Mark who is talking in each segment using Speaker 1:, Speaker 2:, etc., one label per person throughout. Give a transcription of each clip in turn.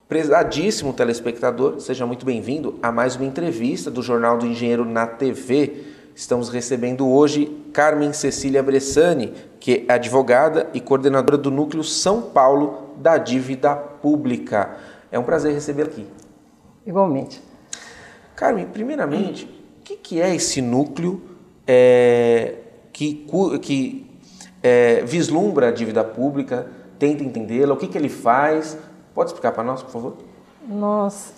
Speaker 1: Prezadíssimo telespectador, seja muito bem-vindo a mais uma entrevista do Jornal do Engenheiro na TV. Estamos recebendo hoje Carmen Cecília Bressani, que é advogada e coordenadora do Núcleo São Paulo da Dívida Pública. É um prazer recebê-la aqui.
Speaker 2: Igualmente.
Speaker 1: Carmen, primeiramente, o que é esse núcleo que vislumbra a dívida pública, tenta entendê-la, o que ele faz? Pode explicar para nós, por favor?
Speaker 2: Nós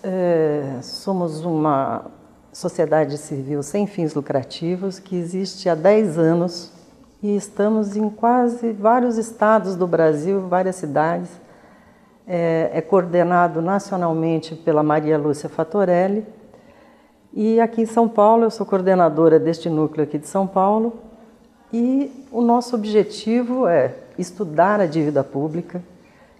Speaker 2: somos uma sociedade civil sem fins lucrativos que existe há 10 anos e estamos em quase vários estados do Brasil, várias cidades. É coordenado nacionalmente pela Maria Lúcia Fatorelli e aqui em São Paulo eu sou coordenadora deste núcleo aqui de São Paulo e o nosso objetivo é estudar a dívida pública,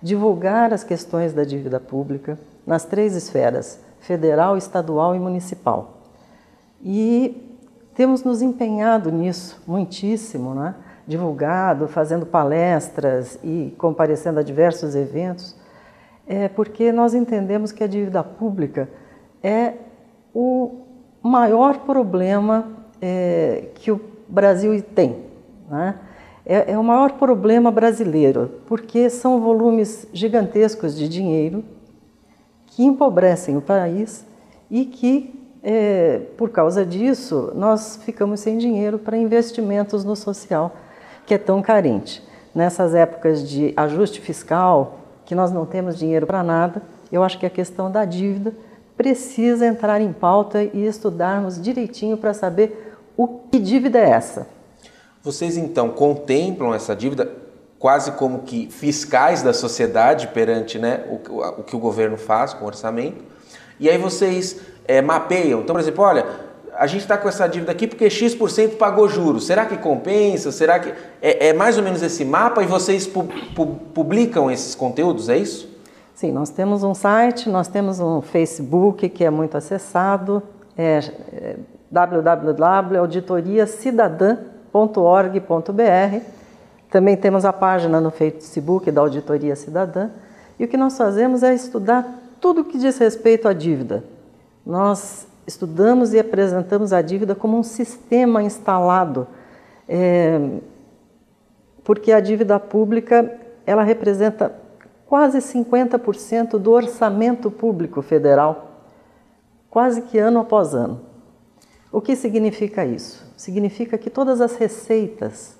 Speaker 2: divulgar as questões da dívida pública nas 3 esferas, federal, estadual e municipal. E temos nos empenhado nisso muitíssimo, né? Divulgado, fazendo palestras e comparecendo a diversos eventos, porque nós entendemos que a dívida pública é o maior problema que o Brasil tem, né? É o maior problema brasileiro, porque são volumes gigantescos de dinheiro que empobrecem o país e que, por causa disso, nós ficamos sem dinheiro para investimentos no social, que é tão carente. Nessas épocas de ajuste fiscal, que nós não temos dinheiro para nada, eu acho que a questão da dívida precisa entrar em pauta e estudarmos direitinho para saber que dívida é essa.
Speaker 1: Vocês, então, contemplam essa dívida quase como que fiscais da sociedade perante, né, o que o governo faz com o orçamento. E aí vocês mapeiam. Então, por exemplo, olha, a gente está com essa dívida aqui porque X% pagou juros. Será que compensa? Será que... É mais ou menos esse mapa e vocês publicam esses conteúdos, é isso?
Speaker 2: Sim, nós temos um site, nós temos um Facebook que é muito acessado, www.auditoriacidadã.org.br. Também temos a página no Facebook da Auditoria Cidadã. E o que nós fazemos é estudar tudo que diz respeito à dívida. Nós estudamos e apresentamos a dívida como um sistema instalado, porque a dívida pública ela representa quase 50% do orçamento público federal, quase que ano após ano. O que significa isso? Significa que todas as receitas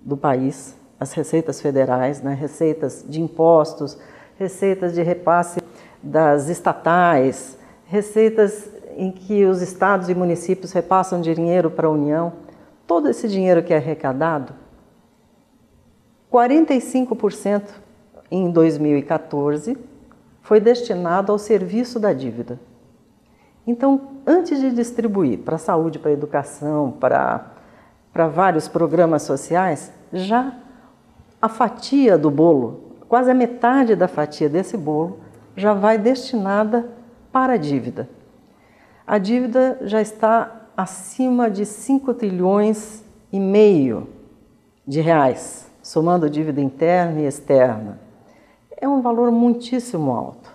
Speaker 2: do país, as receitas federais, né, receitas de impostos, receitas de repasse das estatais, receitas em que os estados e municípios repassam dinheiro para a União, todo esse dinheiro que é arrecadado, 45% em 2014 foi destinado ao serviço da dívida. Então, antes de distribuir para a saúde, para a educação, para vários programas sociais, já a fatia do bolo, quase a metade da fatia desse bolo, já vai destinada para a dívida. A dívida já está acima de 5 trilhões e meio de reais, somando dívida interna e externa. É um valor muitíssimo alto.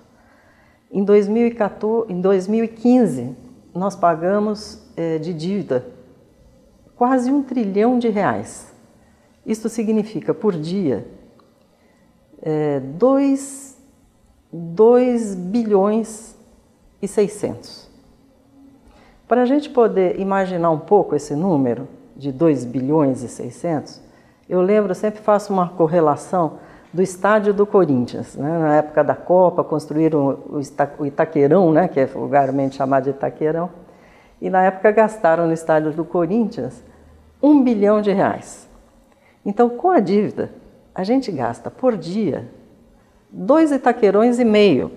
Speaker 2: Em 2015, nós pagamos de dívida quase 1 trilhão de reais. Isso significa, por dia, 2 bilhões e 600. Para a gente poder imaginar um pouco esse número de 2 bilhões e 600, eu lembro, sempre faço uma correlação do estádio do Corinthians, né? Na época da Copa, construíram o Itaquerão, né? Que é vulgarmente chamado de Itaquerão, e na época gastaram no estádio do Corinthians 1 bilhão de reais. Então, com a dívida, a gente gasta por dia 2 Itaquerões e meio,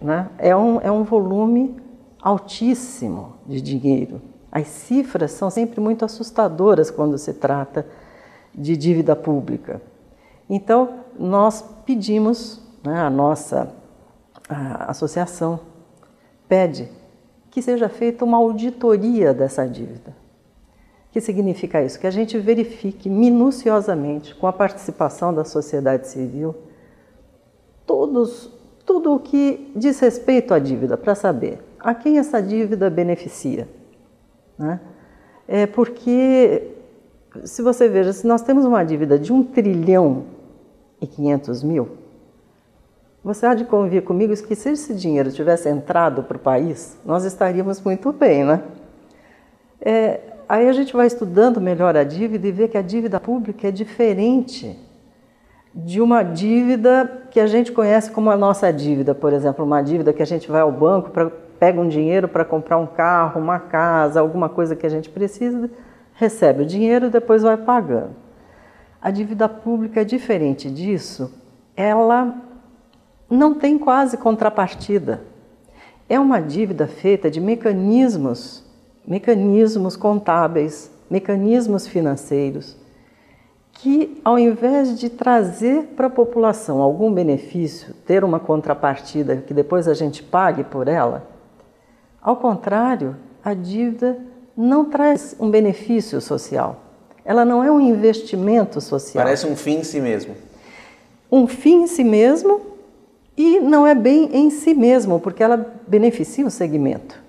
Speaker 2: né? É um volume altíssimo de dinheiro. As cifras são sempre muito assustadoras quando se trata de dívida pública. Então, nós pedimos, né, a nossa associação pede que seja feita uma auditoria dessa dívida. O que significa isso? Que a gente verifique minuciosamente, com a participação da sociedade civil, todos tudo o que diz respeito à dívida, para saber a quem essa dívida beneficia, né? Porque, se você veja, se nós temos uma dívida de 1.500.000.000, você há de convir comigo que se esse dinheiro tivesse entrado para o país, nós estaríamos muito bem, né? Aí a gente vai estudando melhor a dívida e vê que a dívida pública é diferente de uma dívida que a gente conhece como a nossa dívida, por exemplo, uma dívida que a gente vai ao banco, pega um dinheiro para comprar um carro, uma casa, alguma coisa que a gente precisa, recebe o dinheiro e depois vai pagando. A dívida pública é diferente disso, ela não tem quase contrapartida. É uma dívida feita de mecanismos contábeis, mecanismos financeiros, que ao invés de trazer para a população algum benefício, ter uma contrapartida que depois a gente pague por ela, ao contrário, a dívida não traz um benefício social. Ela não é um investimento social.
Speaker 1: Parece um fim em si mesmo.
Speaker 2: Um fim em si mesmo, e não é bem em si mesmo, porque ela beneficia o segmento.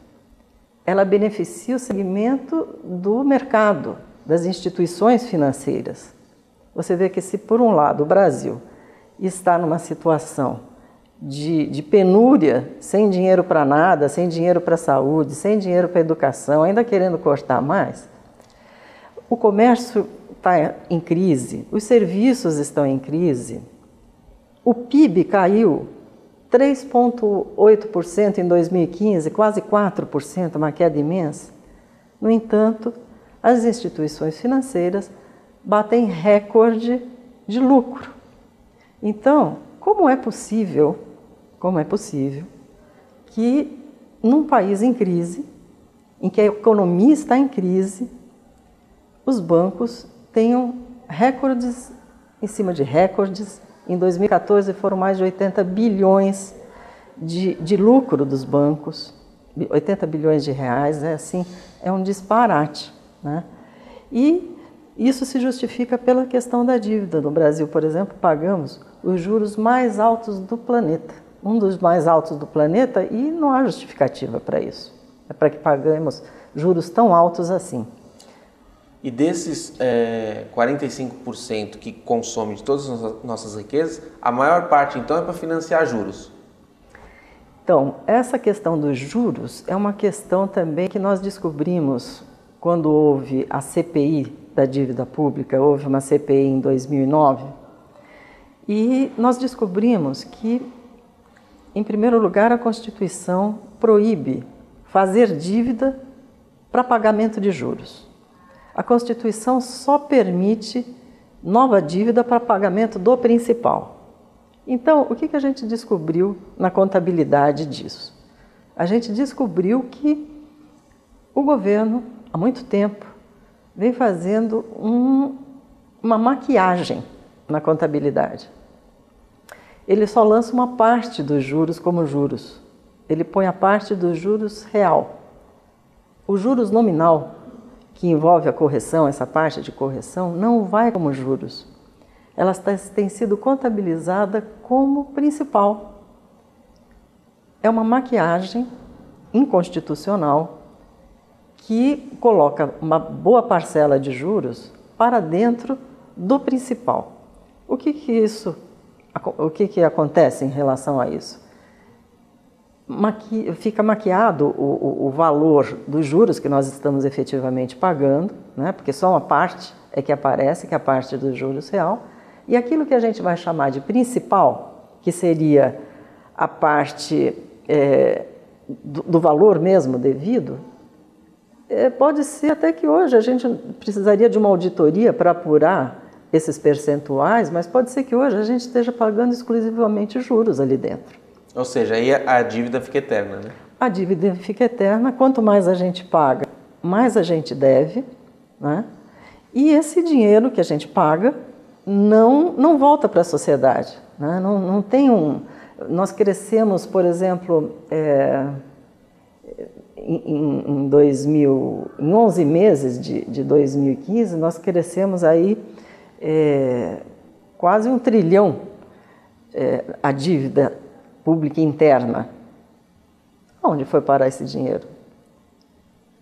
Speaker 2: Ela beneficia o segmento do mercado, das instituições financeiras. Você vê que se, por um lado, o Brasil está numa situação de penúria, sem dinheiro para nada, sem dinheiro para a saúde, sem dinheiro para a educação, ainda querendo cortar mais, o comércio está em crise, os serviços estão em crise, o PIB caiu 3,8% em 2015, quase 4%, uma queda imensa. No entanto, as instituições financeiras batem recorde de lucro. Então, como é possível que num país em crise, em que a economia está em crise, os bancos tenham recordes em cima de recordes? Em 2014 foram mais de 80 bilhões de lucro dos bancos, 80 bilhões de reais, é um disparate, né? E isso se justifica pela questão da dívida. No Brasil, por exemplo, pagamos os juros mais altos do planeta, um dos mais altos do planeta, e não há justificativa para isso. É para que paguemos juros tão altos assim.
Speaker 1: E desses 45% que consome de todas as nossas riquezas, a maior parte, então, é para financiar juros?
Speaker 2: Então, essa questão dos juros é uma questão também que nós descobrimos quando houve a CPI da dívida pública, houve uma CPI em 2009, e nós descobrimos que, em primeiro lugar, a Constituição proíbe fazer dívida para pagamento de juros. A Constituição só permite nova dívida para pagamento do principal. Então, o que a gente descobriu na contabilidade disso? A gente descobriu que o governo, há muito tempo, vem fazendo uma maquiagem na contabilidade. Ele só lança uma parte dos juros como juros. Ele põe a parte dos juros real. O juros nominal, que envolve a correção, essa parte de correção, não vai como juros. Ela tem sido contabilizada como principal. É uma maquiagem inconstitucional que coloca uma boa parcela de juros para dentro do principal. O que acontece em relação a isso? Fica maquiado o valor dos juros que nós estamos efetivamente pagando, né? Porque só uma parte é que aparece, que é a parte dos juros real, e aquilo que a gente vai chamar de principal, que seria a parte do valor mesmo devido, pode ser até que hoje a gente precisaria de uma auditoria para apurar esses percentuais, mas pode ser que hoje a gente esteja pagando exclusivamente juros ali dentro.
Speaker 1: Ou seja, aí a dívida fica eterna, né?
Speaker 2: A dívida fica eterna, quanto mais a gente paga, mais a gente deve, né? E esse dinheiro que a gente paga não volta para a sociedade, né? Não tem Nós crescemos, por exemplo, em 11 meses de 2015, nós crescemos aí quase 1 trilhão a dívida pública interna. Onde foi parar esse dinheiro?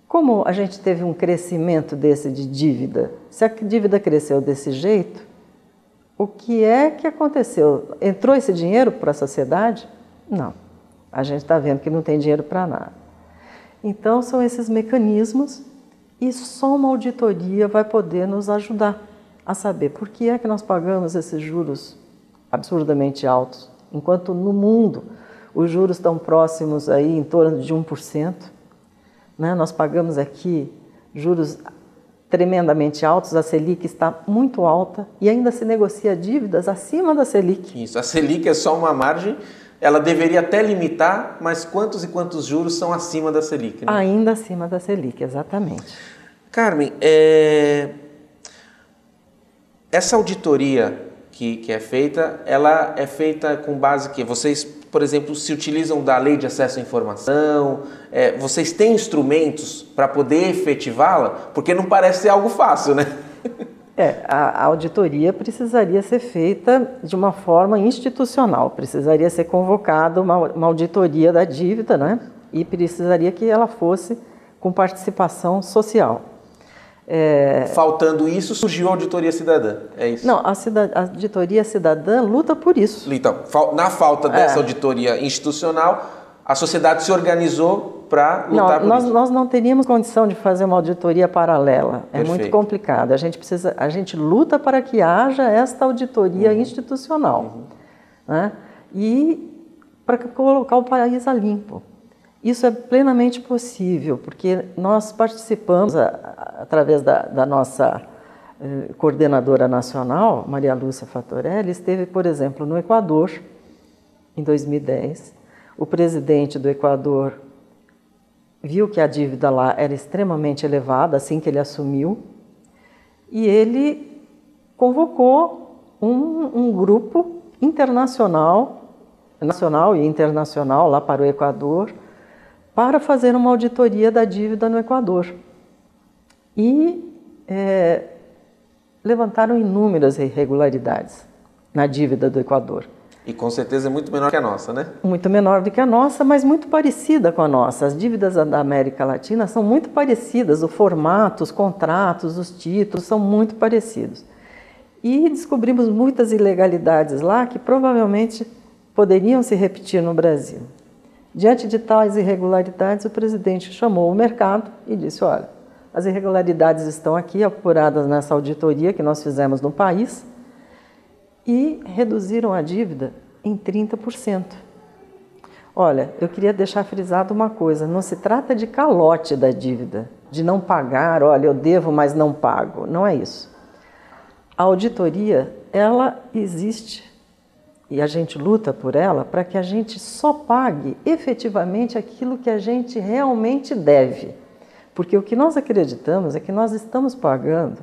Speaker 2: Como a gente teve um crescimento desse de dívida? Se a dívida cresceu desse jeito, o que é que aconteceu? Entrou esse dinheiro para a sociedade? Não. A gente está vendo que não tem dinheiro para nada. Então, são esses mecanismos e só uma auditoria vai poder nos ajudar a saber por que é que nós pagamos esses juros absurdamente altos, enquanto no mundo os juros estão próximos aí em torno de 1%. Né? Nós pagamos aqui juros tremendamente altos, a Selic está muito alta e ainda se negocia dívidas acima da Selic.
Speaker 1: Isso, a Selic é só uma margem, ela deveria até limitar, mas quantos e quantos juros são acima da Selic? Né?
Speaker 2: Ainda acima da Selic, exatamente.
Speaker 1: Carmen, essa auditoria que é feita, ela é feita com base que vocês, por exemplo, se utilizam da Lei de Acesso à Informação, vocês têm instrumentos para poder efetivá-la? Porque não parece ser algo fácil, né?
Speaker 2: A auditoria precisaria ser feita de uma forma institucional, precisaria ser convocada uma auditoria da dívida, né? E precisaria que ela fosse com participação social.
Speaker 1: Faltando isso, surgiu a auditoria cidadã, é isso?
Speaker 2: Não, a auditoria cidadã luta por isso.
Speaker 1: Então, na falta dessa auditoria institucional, a sociedade se organizou para lutar por isso.
Speaker 2: Nós não teríamos condição de fazer uma auditoria paralela, é muito complicado. A gente luta para que haja esta auditoria institucional, né? E para colocar o país a limpo. Isso é plenamente possível, porque nós participamos, através da nossa coordenadora nacional, Maria Lúcia Fatorelli, esteve, por exemplo, no Equador, em 2010. O presidente do Equador viu que a dívida lá era extremamente elevada, assim que ele assumiu, e ele convocou um grupo internacional, nacional e internacional, lá para o Equador, para fazer uma auditoria da dívida no Equador. E levantaram inúmeras irregularidades na dívida do Equador.
Speaker 1: E com certeza é muito menor que a nossa, né?
Speaker 2: Muito menor do que a nossa, mas muito parecida com a nossa. As dívidas da América Latina são muito parecidas, o formato, os contratos, os títulos são muito parecidos. E descobrimos muitas ilegalidades lá que provavelmente poderiam se repetir no Brasil. Diante de tais irregularidades, o presidente chamou o mercado e disse, olha, as irregularidades estão aqui apuradas nessa auditoria que nós fizemos no país e reduziram a dívida em 30%. Olha, eu queria deixar frisado uma coisa, não se trata de calote da dívida, de não pagar, olha, eu devo, mas não pago, não é isso. A auditoria, ela existe e a gente luta por ela para que a gente só pague efetivamente aquilo que a gente realmente deve. Porque o que nós acreditamos é que nós estamos pagando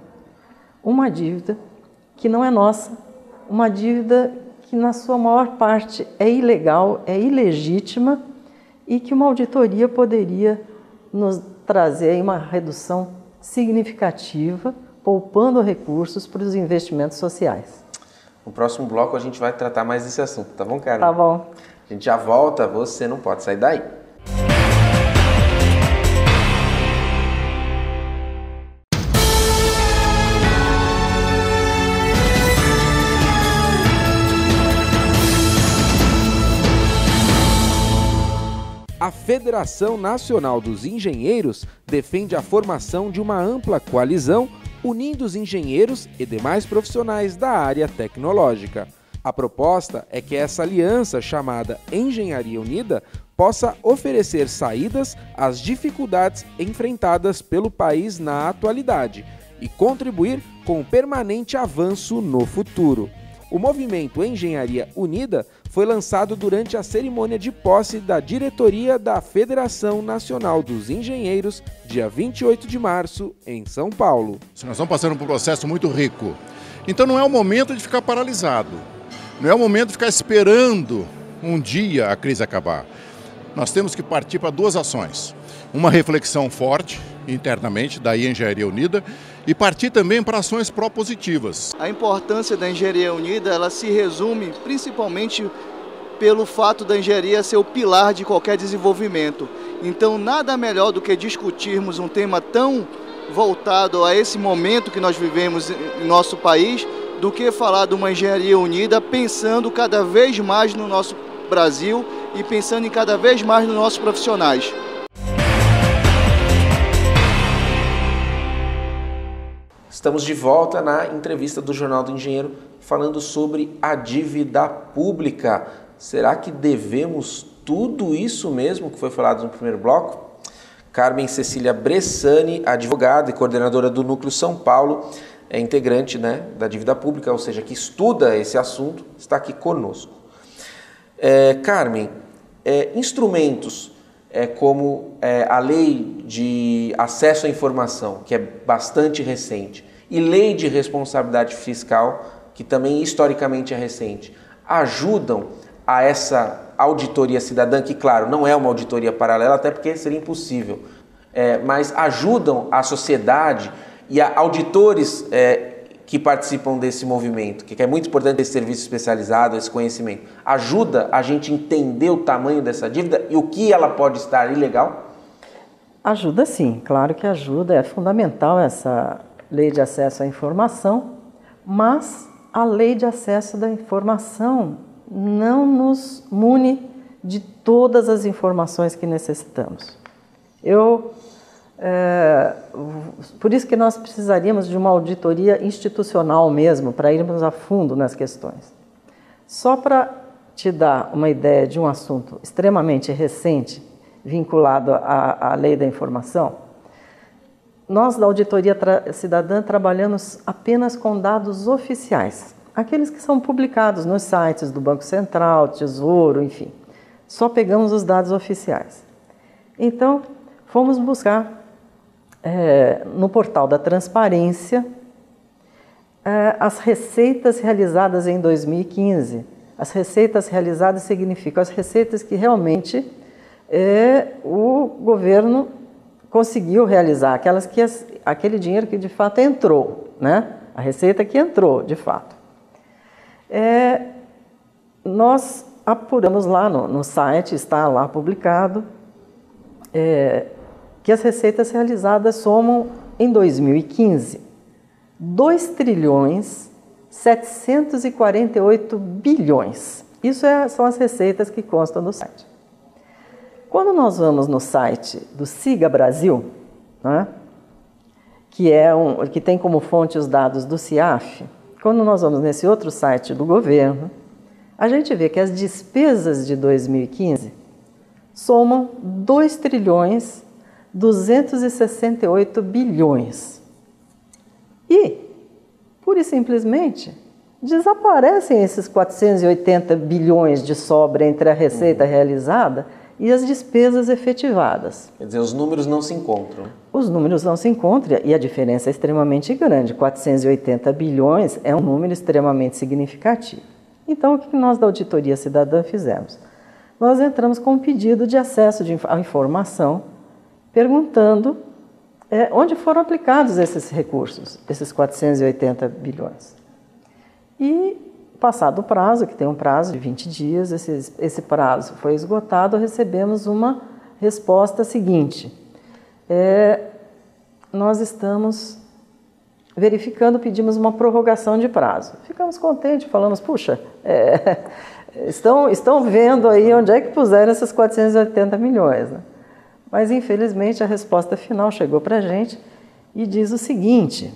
Speaker 2: uma dívida que não é nossa, uma dívida que na sua maior parte é ilegal, é ilegítima e que uma auditoria poderia nos trazer uma redução significativa, poupando recursos para os investimentos sociais.
Speaker 1: No próximo bloco a gente vai tratar mais desse assunto, tá bom, Carmen?
Speaker 2: Tá bom.
Speaker 1: A gente já volta, você não pode sair daí. A Federação Nacional dos Engenheiros defende a formação de uma ampla coalizão unindo os engenheiros e demais profissionais da área tecnológica. A proposta é que essa aliança, chamada Engenharia Unida, possa oferecer saídas às dificuldades enfrentadas pelo país na atualidade e contribuir com o permanente avanço no futuro. O movimento Engenharia Unida foi lançado durante a cerimônia de posse da diretoria da Federação Nacional dos Engenheiros, dia 28 de março, em São Paulo.
Speaker 3: Nós estamos passando por um processo muito rico. Então não é o momento de ficar paralisado. Não é o momento de ficar esperando um dia a crise acabar. Nós temos que partir para duas ações. Uma reflexão forte internamente da Engenharia Unida e partir também para ações propositivas.
Speaker 4: A importância da Engenharia Unida, ela se resume principalmente pelo fato da engenharia ser o pilar de qualquer desenvolvimento. Então, nada melhor do que discutirmos um tema tão voltado a esse momento que nós vivemos em nosso país, do que falar de uma engenharia unida, pensando cada vez mais no nosso Brasil e pensando em cada vez mais nos nossos profissionais.
Speaker 1: Estamos de volta na entrevista do Jornal do Engenheiro, falando sobre a dívida pública. Será que devemos tudo isso mesmo que foi falado no primeiro bloco? Carmen Cecília Bressani, advogada e coordenadora do Núcleo São Paulo, é integrante, né, da dívida pública, ou seja, que estuda esse assunto, está aqui conosco. Carmen, instrumentos como a lei de acesso à informação, que é bastante recente, e lei de responsabilidade fiscal, que também historicamente é recente, ajudam a essa auditoria cidadã, que claro, não é uma auditoria paralela, até porque seria impossível, mas ajudam a sociedade e a auditores que participam desse movimento, que é muito importante esse serviço especializado, esse conhecimento, ajuda a gente a entender o tamanho dessa dívida e o que ela pode estar ilegal?
Speaker 2: Ajuda sim, claro que ajuda, é fundamental essa lei de acesso à informação, mas a lei de acesso à informação não nos mune de todas as informações que necessitamos. Por isso que nós precisaríamos de uma auditoria institucional mesmo, para irmos a fundo nas questões. Só para te dar uma ideia de um assunto extremamente recente, vinculado à lei da informação, nós da Auditoria Cidadã trabalhamos apenas com dados oficiais, aqueles que são publicados nos sites do Banco Central, Tesouro, enfim. Só pegamos os dados oficiais. Então, fomos buscar no portal da transparência as receitas realizadas em 2015. As receitas realizadas significam as receitas que realmente o governo conseguiu realizar, aquele dinheiro que de fato entrou, né? A receita que entrou de fato. Nós apuramos lá no site, está lá publicado, que as receitas realizadas somam, em 2015, 2 trilhões 748 bilhões. Isso são as receitas que constam no site. Quando nós vamos no site do Siga Brasil, né, que tem como fonte os dados do CIAF, quando nós vamos nesse outro site do governo, a gente vê que as despesas de 2015 somam 2 trilhões 268 bilhões. E, pura e simplesmente, desaparecem esses 480 bilhões de sobra entre a receita realizada e as despesas efetivadas.
Speaker 1: Quer dizer, os números não se encontram.
Speaker 2: Os números não se encontram e a diferença é extremamente grande. 480 bilhões é um número extremamente significativo. Então, o que nós da Auditoria Cidadã fizemos? Nós entramos com um pedido de acesso à informação, perguntando onde foram aplicados esses recursos, esses 480 bilhões. E, passado o prazo, que tem um prazo de 20 dias, esse prazo foi esgotado, recebemos uma resposta seguinte. Nós estamos verificando, pedimos uma prorrogação de prazo. Ficamos contentes, falamos, puxa, estão vendo aí onde é que puseram esses 480 milhões, né? Mas, infelizmente, a resposta final chegou para a gente e diz o seguinte,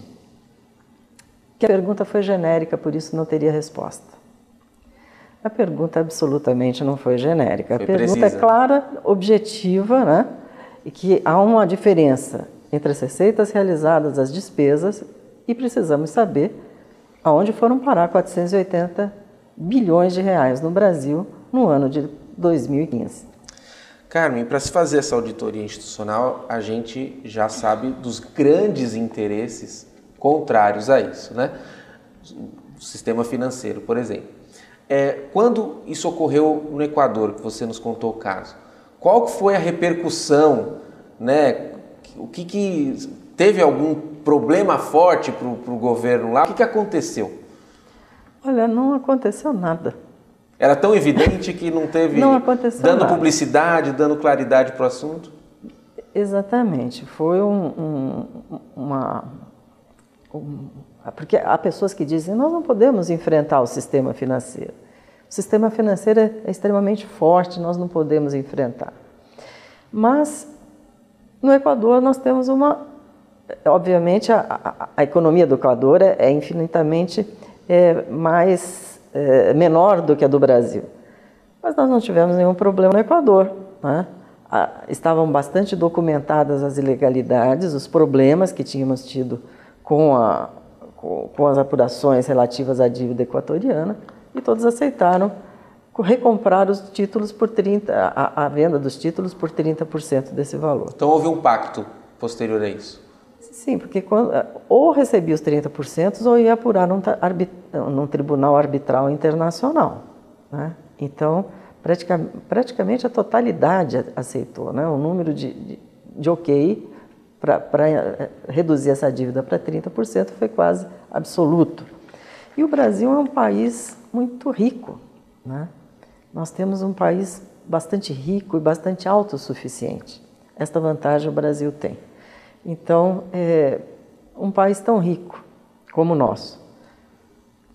Speaker 2: que a pergunta foi genérica, por isso não teria resposta. A pergunta absolutamente não foi genérica. A pergunta é clara, objetiva, né? E que há uma diferença entre as receitas realizadas, as despesas, e precisamos saber aonde foram parar 480 bilhões de reais no Brasil no ano de 2015.
Speaker 1: Carmen, para se fazer essa auditoria institucional, a gente já sabe dos grandes interesses contrários a isso, né? O sistema financeiro, por exemplo. Quando isso ocorreu no Equador, que você nos contou o caso, qual foi a repercussão, né? O que teve algum problema forte para o governo lá? O que aconteceu?
Speaker 2: Olha, não aconteceu nada.
Speaker 1: Era tão evidente que não teve
Speaker 2: Não aconteceu
Speaker 1: dando
Speaker 2: nada.
Speaker 1: publicidade, dando claridade para o assunto?
Speaker 2: Exatamente. Foi porque há pessoas que dizem nós não podemos enfrentar o sistema financeiro. O sistema financeiro é extremamente forte, nós não podemos enfrentar. Mas no Equador nós temos obviamente a economia do Equador é infinitamente menor do que a do Brasil. Mas nós não tivemos nenhum problema no Equador, né? Estavam bastante documentadas as ilegalidades, os problemas que tínhamos tido com as apurações relativas à dívida equatoriana, e todos aceitaram recomprar os títulos por a venda dos títulos por 30% desse valor.
Speaker 1: Então houve um pacto posterior a isso?
Speaker 2: Sim, porque ou recebia os 30% ou ia apurar num tribunal arbitral internacional, né? Então, praticamente a totalidade aceitou, né? O número de ok para reduzir essa dívida para 30% foi quase absoluto. E o Brasil é um país muito rico, né? Nós temos um país bastante rico e bastante autossuficiente. Esta vantagem o Brasil tem. Então, um país tão rico como o nosso,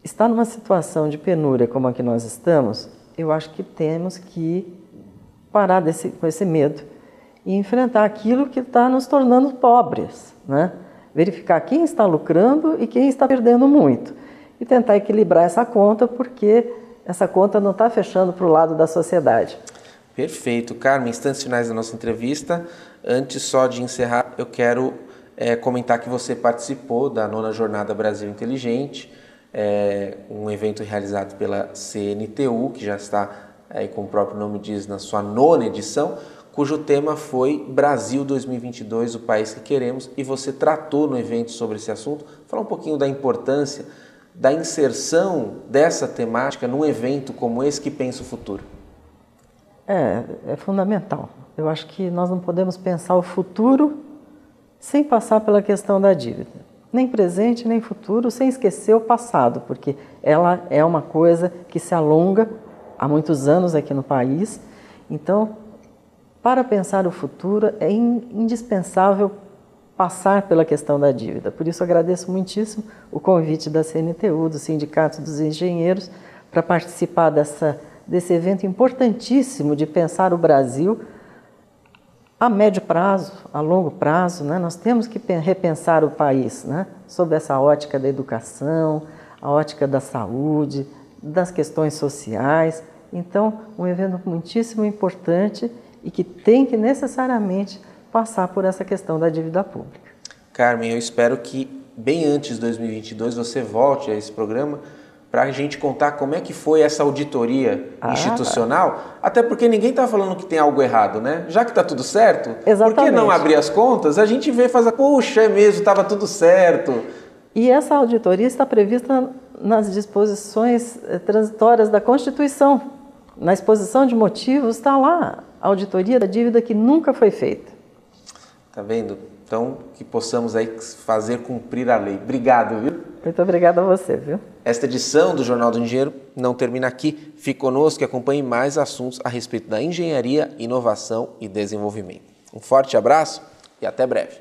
Speaker 2: está numa situação de penúria como a que nós estamos, eu acho que temos que parar com esse medo e enfrentar aquilo que está nos tornando pobres, né? Verificar quem está lucrando e quem está perdendo muito e tentar equilibrar essa conta, porque essa conta não está fechando para o lado da sociedade.
Speaker 1: Perfeito. Carmen, instantes finais da nossa entrevista. Antes só de encerrar, eu quero comentar que você participou da 9ª Jornada Brasil Inteligente, um evento realizado pela CNTU, que já está, como o próprio nome diz, na sua 9ª edição, cujo tema foi Brasil 2022, o país que queremos, e você tratou no evento sobre esse assunto. Fala um pouquinho da importância da inserção dessa temática num evento como esse que pensa o futuro.
Speaker 2: É fundamental. Eu acho que nós não podemos pensar o futuro sem passar pela questão da dívida. Nem presente, nem futuro, sem esquecer o passado, porque ela é uma coisa que se alonga há muitos anos aqui no país. Então, para pensar o futuro, é indispensável passar pela questão da dívida. Por isso, agradeço muitíssimo o convite da CNTU, do Sindicato dos Engenheiros, para participar desse evento importantíssimo de pensar o Brasil a médio prazo, a longo prazo, né? Nós temos que repensar o país, né? Sob essa ótica da educação, a ótica da saúde, das questões sociais. Então, um evento muitíssimo importante e que tem que necessariamente passar por essa questão da dívida pública.
Speaker 1: Carmen, eu espero que bem antes de 2022 você volte a esse programa para a gente contar como é que foi essa auditoria institucional, até porque ninguém está falando que tem algo errado, né? Já que está tudo certo,
Speaker 2: exatamente.
Speaker 1: Por que não abrir as contas? A gente vê e faz, puxa, é mesmo, estava tudo certo.
Speaker 2: E essa auditoria está prevista nas disposições transitórias da Constituição. Na exposição de motivos está lá a auditoria da dívida que nunca foi feita.
Speaker 1: Tá vendo? Então, que possamos aí fazer cumprir a lei. Obrigado, viu?
Speaker 2: Muito obrigada a você, viu?
Speaker 1: Esta edição do Jornal do Engenheiro não termina aqui. Fique conosco e acompanhe mais assuntos a respeito da engenharia, inovação e desenvolvimento. Um forte abraço e até breve.